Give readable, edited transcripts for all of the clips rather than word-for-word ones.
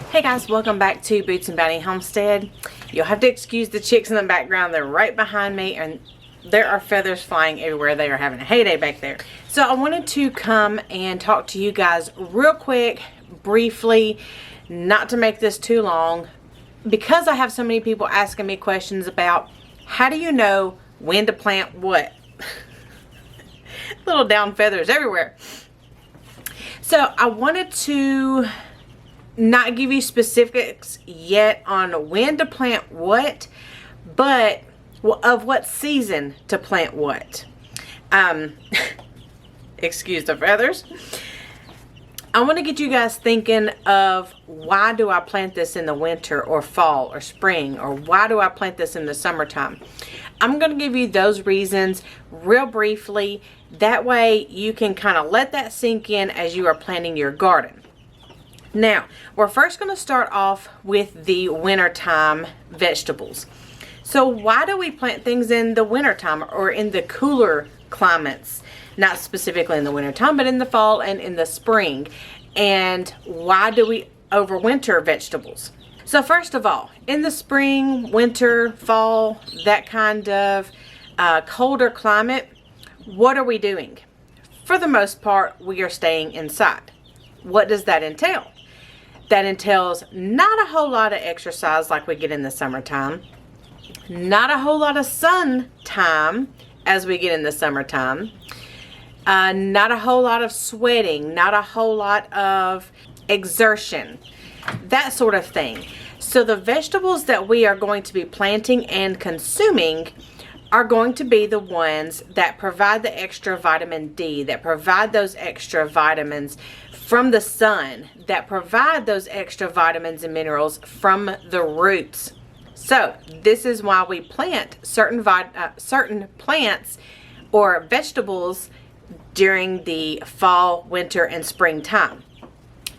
Hey guys, welcome back to Boots and Bounty Homestead. You'll have to excuse the chicks in the background. They're right behind me and there are feathers flying everywhere. They are having a heyday back there. So I wanted to come and talk to you guys real quick, briefly, not to make this too long, because I have so many people asking me questions about how do you know when to plant what? Little down feathers everywhere. So I wanted to not give you specifics yet on when to plant what, but of what season to plant what. Excuse the feathers. I want to get you guys thinking of why do I plant this in the winter or fall or spring, or why do I plant this in the summertime. I'm going to give you those reasons real briefly. That way you can kind of let that sink in as you are planting your garden. Now, we're first going to start off with the wintertime vegetables. So why do we plant things in the wintertime or in the cooler climates? Not specifically in the wintertime, but in the fall and in the spring. And why do we overwinter vegetables? So first of all, in the spring, winter, fall, that kind of colder climate, what are we doing? For the most part, we are staying inside. What does that entail? That entails not a whole lot of exercise like we get in the summertime, not a whole lot of sun time as we get in the summertime, not a whole lot of sweating, not a whole lot of exertion, that sort of thing. So the vegetables that we are going to be planting and consuming are going to be the ones that provide the extra vitamin D, that provide those extra vitamins from the sun, that provide those extra vitamins and minerals from the roots. So this is why we plant certain plants or vegetables during the fall, winter, and springtime.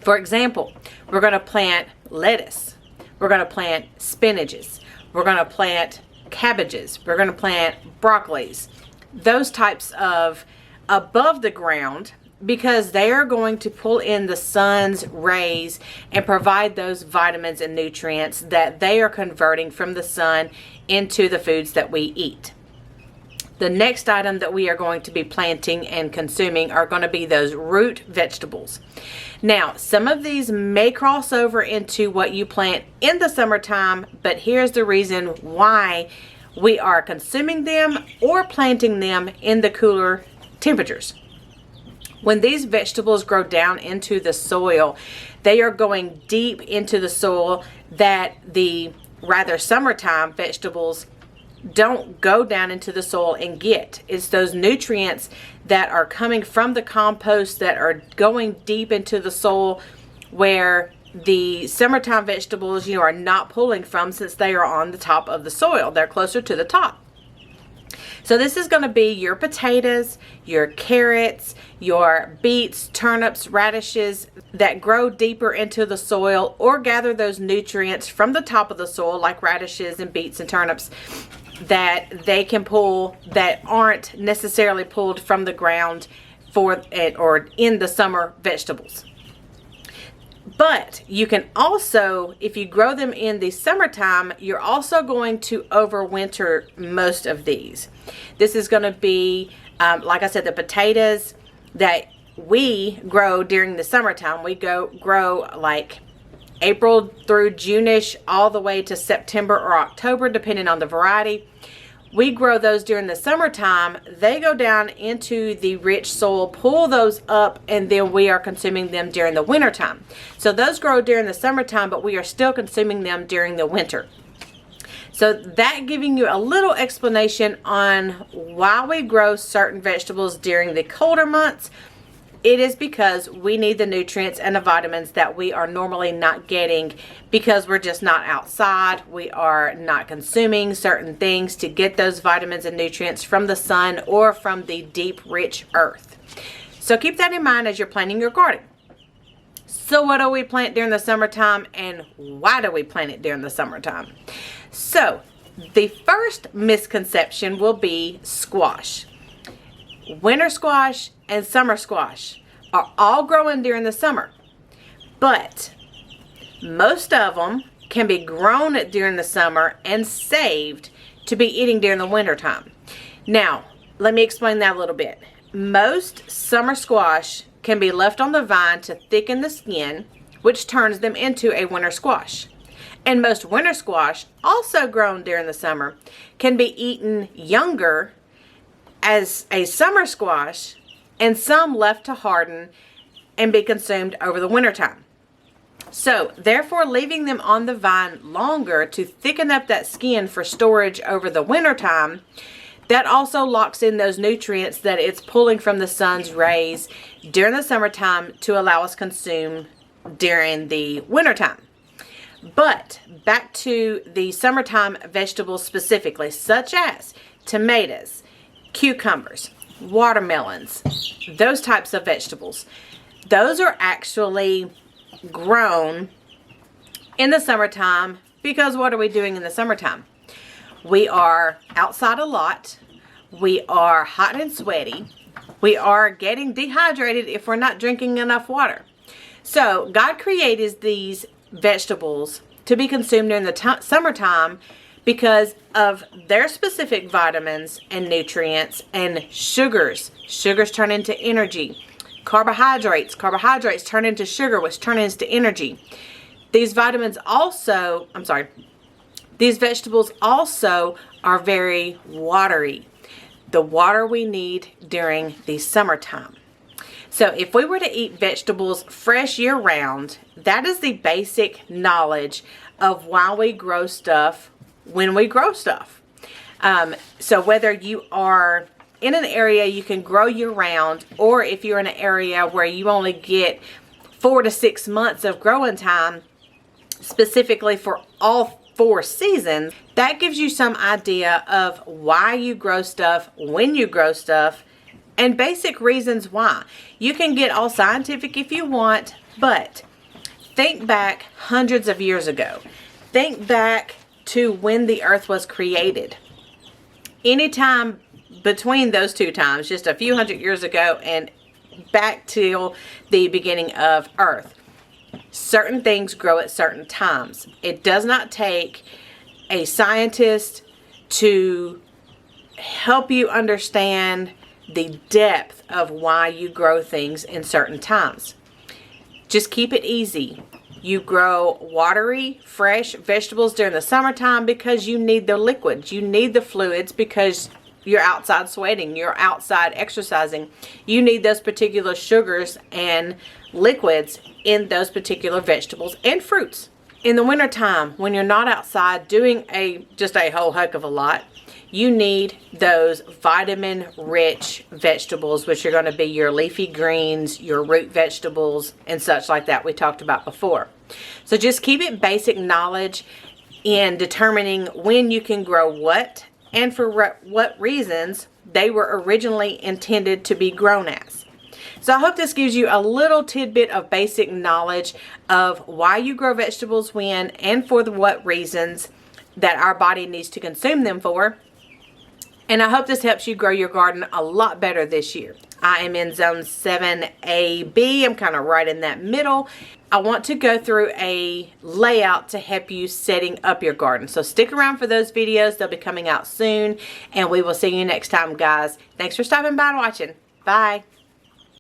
For example, we're going to plant lettuce. We're going to plant spinaches. We're going to plant cabbages. We're going to plant broccolis. Those types of above the ground, because they are going to pull in the sun's rays and provide those vitamins and nutrients that they are converting from the sun into the foods that we eat. The next item that we are going to be planting and consuming are going to be those root vegetables. Now, some of these may cross over into what you plant in the summertime, but here's the reason why we are consuming them or planting them in the cooler temperatures. When these vegetables grow down into the soil, they are going deep into the soil that the rather summertime vegetables don't go down into the soil and get. It's those nutrients that are coming from the compost that are going deep into the soil where the summertime vegetables, are not pulling from, since they are on the top of the soil. They're closer to the top. So this is going to be your potatoes, your carrots, your beets, turnips, radishes that grow deeper into the soil or gather those nutrients from the top of the soil, like radishes and beets and turnips, that they can pull that aren't necessarily pulled from the ground for it or in the summer vegetables. But you can also, if you grow them in the summertime, you're also going to overwinter most of these. This is going to be, like I said, the potatoes that we grow during the summertime. We grow like April through June-ish all the way to September or October, depending on the variety. We grow those during the summertime. They go down into the rich soil, pull those up, and then we are consuming them during the wintertime. So those grow during the summertime, but we are still consuming them during the winter. So that giving you a little explanation on why we grow certain vegetables during the colder months. It is because we need the nutrients and the vitamins that we are normally not getting because we're just not outside. We are not consuming certain things to get those vitamins and nutrients from the sun or from the deep, rich earth. So keep that in mind as you're planting your garden. So what do we plant during the summertime, and why do we plant it during the summertime? So the first misconception will be squash. Winter squash and summer squash are all growing during the summer, but Most of them can be grown during the summer and saved to be eating during the winter time. Now, let me explain that a little bit. Most summer squash can be left on the vine to thicken the skin, which turns them into a winter squash. And most winter squash, also grown during the summer, can be eaten younger as a summer squash, and some left to harden and be consumed over the winter time. So, therefore, leaving them on the vine longer to thicken up that skin for storage over the winter time, that also locks in those nutrients that it's pulling from the sun's rays during the summertime to allow us consume during the wintertime. But back to the summertime vegetables specifically, such as tomatoes, cucumbers, watermelons, those types of vegetables. Those are actually grown in the summertime because what are we doing in the summertime? We are outside a lot. We are hot and sweaty. We are getting dehydrated if we're not drinking enough water. So God created these vegetables to be consumed during the summertime because of their specific vitamins and nutrients and sugars. Sugars turn into energy. Carbohydrates turn into sugar, which turn into energy. These vegetables also are very watery. The water we need during the summertime. So if we were to eat vegetables fresh year-round, that is the basic knowledge of why we grow stuff when we grow stuff. So whether you are in an area you can grow year-round, or if you're in an area where you only get 4 to 6 months of growing time, specifically for all 4 seasons, that gives you some idea of why you grow stuff, when you grow stuff, and basic reasons why. You can get all scientific if you want, but think back hundreds of years ago. Think back to when the earth was created. Anytime between those 2 times, just a few hundred years ago and back till the beginning of earth, certain things grow at certain times. It does not take a scientist to help you understand the depth of why you grow things in certain times. Just keep it easy. You grow watery, fresh vegetables during the summertime because you need the liquids. You need the fluids because you're outside sweating. You're outside exercising. You need those particular sugars and liquids in those particular vegetables and fruits. In the wintertime, when you're not outside doing just a whole heck of a lot, you need those vitamin-rich vegetables, which are going to be your leafy greens, your root vegetables, and such like that we talked about before. So just keep it basic knowledge in determining when you can grow what and for what reasons they were originally intended to be grown as. So I hope this gives you a little tidbit of basic knowledge of why you grow vegetables when and for what reasons that our body needs to consume them for. And I hope this helps you grow your garden a lot better this year. I am in zone 7AB. I'm kind of right in that middle. I want to go through a layout to help you setting up your garden. So stick around for those videos. They'll be coming out soon. And we will see you next time, guys. Thanks for stopping by and watching. Bye.